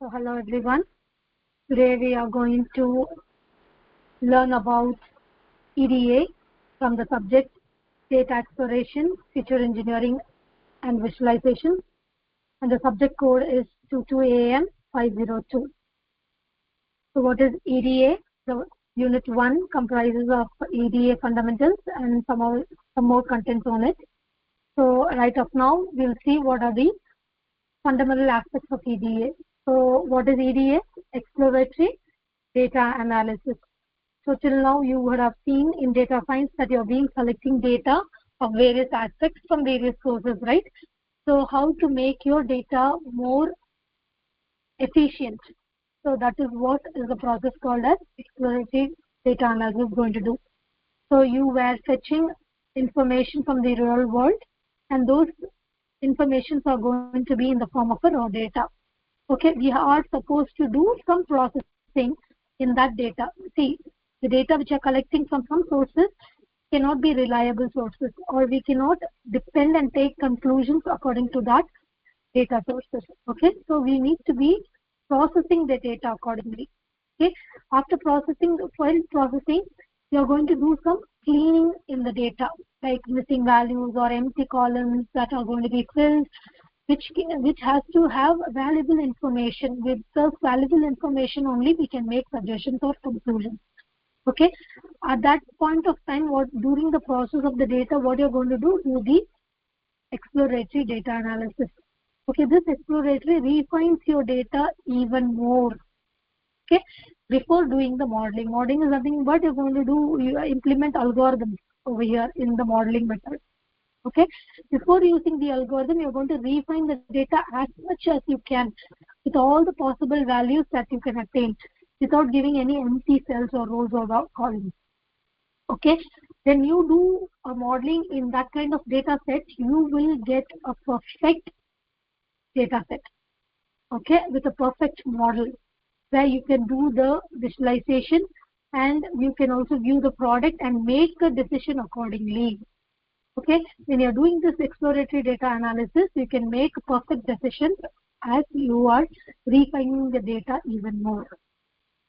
So hello everyone. Today we are going to learn about EDA from the subject Data Exploration, Feature Engineering and Visualization, and the subject code is 22AM502. So what is EDA? The Unit 1 comprises of EDA fundamentals and some more contents on it. So right up now we'll see what are the fundamental aspects of EDA. So what is EDA? Exploratory data analysis. So till now you would have seen in data science that you're being collecting data of various aspects from various sources, right? So how to make your data more efficient. So that is what is the process called as exploratory data analysis going to do. So you were fetching information from the real world, and those informations are going to be in the form of a raw data. Okay, we are supposed to do some processing in that data. See, the data which are collecting from some sources cannot be reliable sources, or we cannot depend and take conclusions according to that data sources. Okay, so we need to be processing the data accordingly. Okay, after processing, while processing, you are going to do some cleaning in the data, like missing values or empty columns that are going to be filled, which has to have valuable information. With the valuable information only we can make suggestions or conclusions. Okay, at that point of time, during the process of the data, what you're going to do the exploratory data analysis. Okay, this exploratory refines your data even more. Okay, before doing the modeling is nothing but you're going to do, you implement algorithms over here in the modeling method. Okay, before using the algorithm, you're going to refine the data as much as you can with all the possible values that you can attain without giving any empty cells or rows or columns. Okay, when you do a modeling in that kind of data set, you will get a perfect data set. Okay, with a perfect model where you can do the visualization and you can also view the product and make a decision accordingly. Okay, when you're doing this exploratory data analysis, you can make perfect decisions as you are refining the data even more.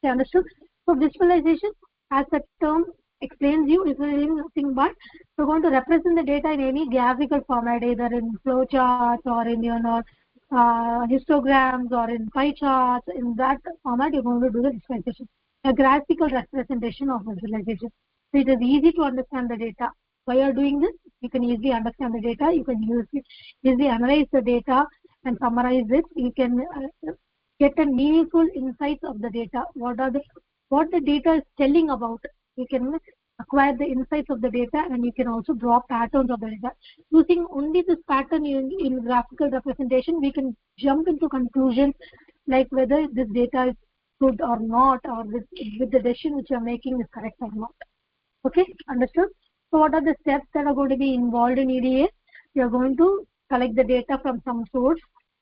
Okay, understood? So visualization, as the term explains you, is nothing but we're going to represent the data in any graphical format, either in flowcharts or in histograms or in pie charts. In that format, you're going to do the visualization, a graphical representation of visualization. So it is easy to understand the data. While you're doing this, you can easily understand the data. You can easily analyze the data and summarize it. You can get a meaningful insights of the data. What the data is telling about. You can acquire the insights of the data, and you can also draw patterns of the data. Using only this pattern in graphical representation, we can jump into conclusions like whether this data is good or not, or with the decision which you are making is correct or not. Okay, understood? So what are the steps that are going to be involved in EDA? You are going to collect the data from some source.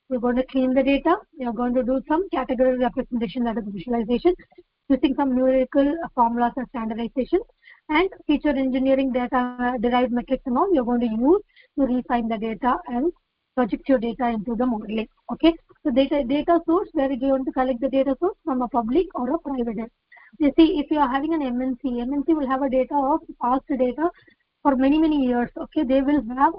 You're going to clean the data. You're going to do some category representation, that is visualization, using some numerical formulas and standardization, and feature engineering data, derived metrics and all you're going to use to refine the data and project your data into the modeling. Okay, so data source, where you're going to collect the data source from a public or a private. You see, if you are having an MNC will have a data of past data for many years. Okay, they will have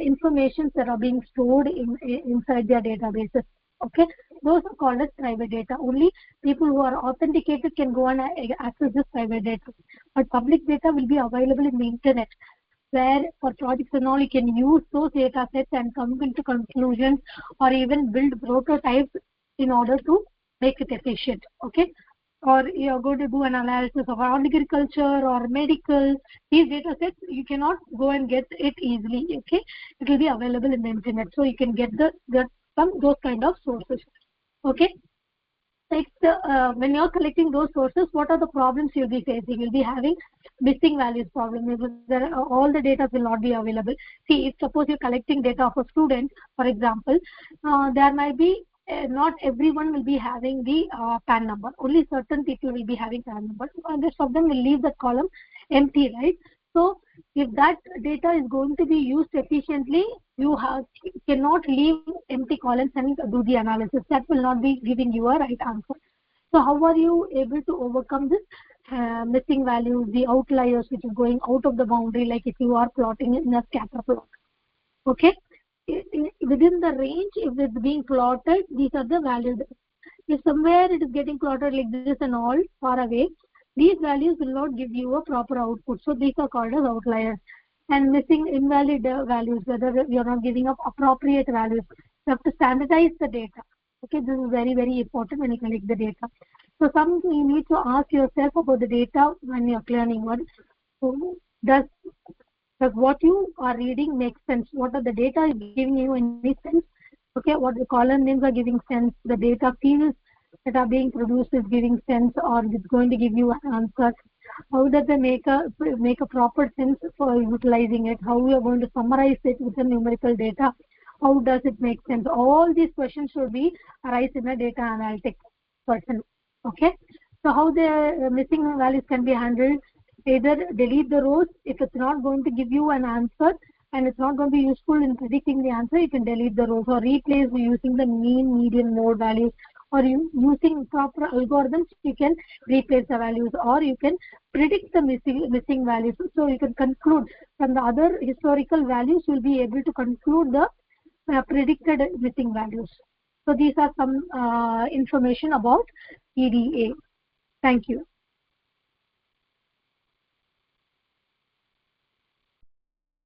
information that are being stored inside their databases. Okay, those are called as private data. Only people who are authenticated can go and access this private data. But public data will be available in the internet, where for projects and all you can use those data sets and come into conclusions or even build prototypes in order to make it efficient. Okay, or you're going to do an analysis of agriculture or medical. These data sets you cannot go and get it easily. Okay, it will be available in the internet, so you can get from those kind of sources. Okay, next, when you're collecting those sources, what are the problems you'll be facing? You'll be having missing values problem. All the data will not be available. See, if suppose you're collecting data of a student, for example, there might be not everyone will be having the PAN number. Only certain people will be having PAN number. The rest of them will leave that column empty, right? So if that data is going to be used efficiently, cannot leave empty columns and do the analysis. That will not be giving you a right answer. So how are you able to overcome this missing values, the outliers which is going out of the boundary, like if you are plotting in a scatter plot? Okay, within the range, if it's being plotted, these are the values. If somewhere it is getting plotted like this and all far away, these values will not give you a proper output. So these are called as outliers. And missing invalid values, whether you are not giving up appropriate values. You have to standardize the data. Okay, this is very, very important when you collect the data. So you need to ask yourself about the data when you are learning. Does what you are reading make sense? What are the data giving you any sense? Okay, what the column names are giving sense, the data fields that are being produced is giving sense, or it's going to give you an answer. How does it make a proper sense for utilizing it? How we are going to summarize it with the numerical data? How does it make sense? All these questions should be arise in a data analytics person. Okay, so how the missing values can be handled? Either delete the rows if it's not going to give you an answer and it's not going to be useful in predicting the answer. You can delete the rows or replace using the mean, median, mode values, or using proper algorithms. You can replace the values, or you can predict the missing values. So you can conclude from the other historical values. You'll be able to conclude the predicted missing values. So these are some information about EDA. Thank you.